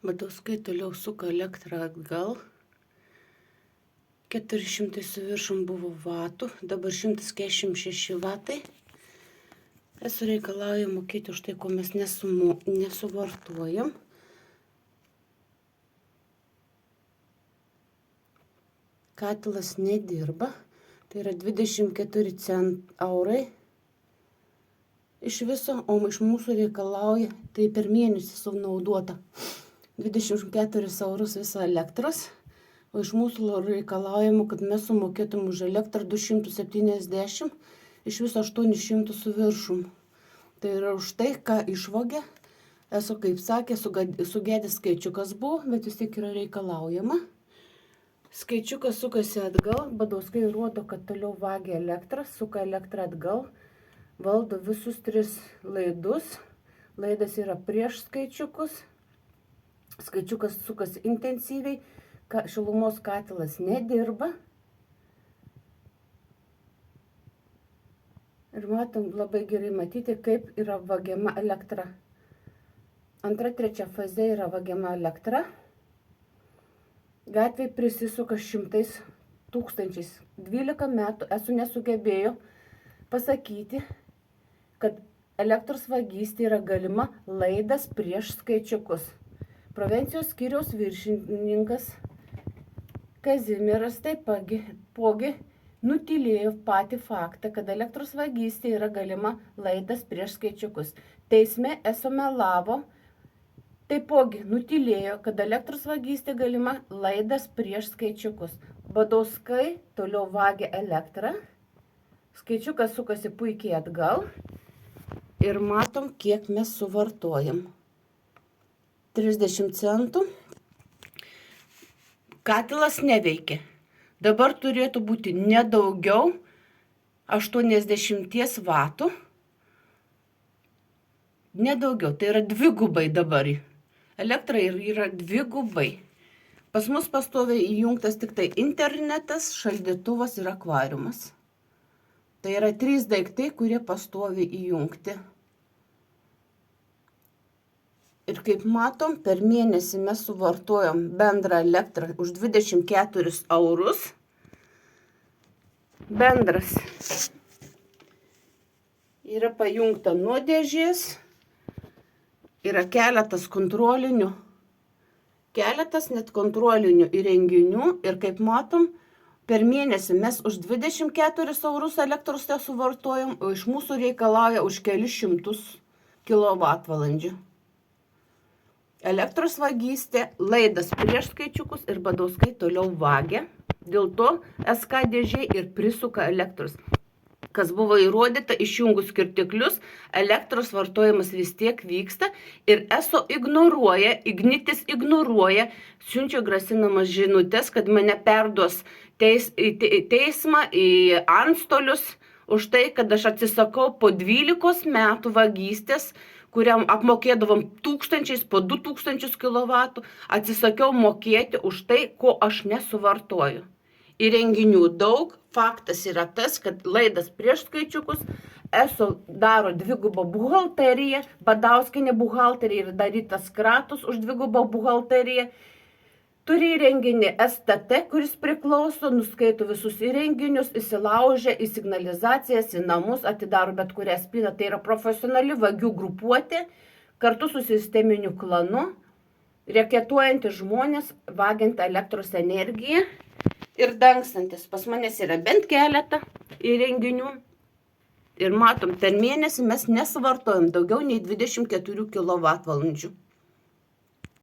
Badauska toliau suka elektrą atgal. 400 su viršum buvo vatų, dabar 146 vatai. Esu reikalauja mokėti už tai, ko mes nesuvartojam. Katilas nedirba, tai yra 24 eurai iš viso, o iš mūsų reikalauja, tai per mėnesį sunaudota 24 eurus visą elektros, o iš mūsų reikalaujama, kad mes sumokėtum už elektrą 270, iš viso 800 su viršum. Tai yra už tai, ką išvogė. Esu, kaip sakė, sugedęs skaičiukas buvo, bet vis tiek yra reikalaujama. Skaičiukas sukasi atgal, Badauskai rodo, kad toliau vagia elektrą, suka elektrą atgal, valdo visus 3 laidus. Laidas yra prieš skaičiukus. Skaičiukas sukasi intensyviai, šilumos katilas nedirba. Ir matom, labai gerai matyti, kaip yra vagiama elektra. Antra, trečia faze yra vagiama elektra. Gatvėj prisisuka 100 000. 12 metų esu nesugebėjo pasakyti, kad elektros vagystė yra galima laidas prieš skaičiukus. Provincijos skyriaus viršininkas Kazimieras taipogi nutylėjo patį faktą, kad elektros vagystė yra galima laidas prieš skaičiukus. Teisme eso melavo, taipogi nutylėjo, kad elektros vagystė galima laidas prieš skaičiukus. Badauskai toliau vagia elektrą. Skaičiukas sukasi puikiai atgal. Ir matom, kiek mes suvartojam. 30 centų. Katilas neveikia. Dabar turėtų būti nedaugiau 80 vatų. Nedaugiau, tai yra dvigubai dabar. Elektra yra dvigubai. Pas mus pastoviai įjungtas tik tai internetas, šaldytuvas ir akvariumas. Tai yra 3 daiktai, kurie pastoviai įjungti. Ir kaip matom, per mėnesį mes suvartojom bendrą elektrą už 24 eurus. Bendras yra pajungta nuo dėžės. Yra keletas net kontrolinių įrenginių. Ir kaip matom, per mėnesį mes už 24 eurus elektros suvartojom, o iš mūsų reikalauja už kelius šimtus kilovatvalandžių. Elektros vagystė, laidas prieš skaičiukus ir Badauskai toliau vagia. Dėl to SK dėžė ir prisuka elektros. Kas buvo įrodyta, išjungus skirtiklius, elektros vartojimas vis tiek vyksta ir ESO ignoruoja, Ignitis ignoruoja, siunčia grasinamas žinutės, kad mane perduos į teismą, į antstolius, už tai, kad aš atsisakau po 12 metų vagystės, kuriam apmokėdavom tūkstančiais, po 2000 kilovatų, atsisakiau mokėti už tai, ko aš nesuvartoju. Įrenginių daug, faktas yra tas, kad laidas prieš skaičiukus, ESO daro dvigubą buhalteriją, Badauskienė buhalterija ir darytas kratus už dvigubą buhalteriją. Turi įrenginį STT, kuris priklauso, nuskaito visus įrenginius, įsilaužia į signalizacijas, į namus, atidaro bet kurią spyną. Tai yra profesionali vagių grupuotė, kartu su sisteminiu klanu, reketuojantis žmonės, vagiant elektros energiją ir dangstantis. Pas manęs yra bent keletą įrenginių. Ir matom, per mėnesį mes nesuvartojam daugiau nei 24 kWh.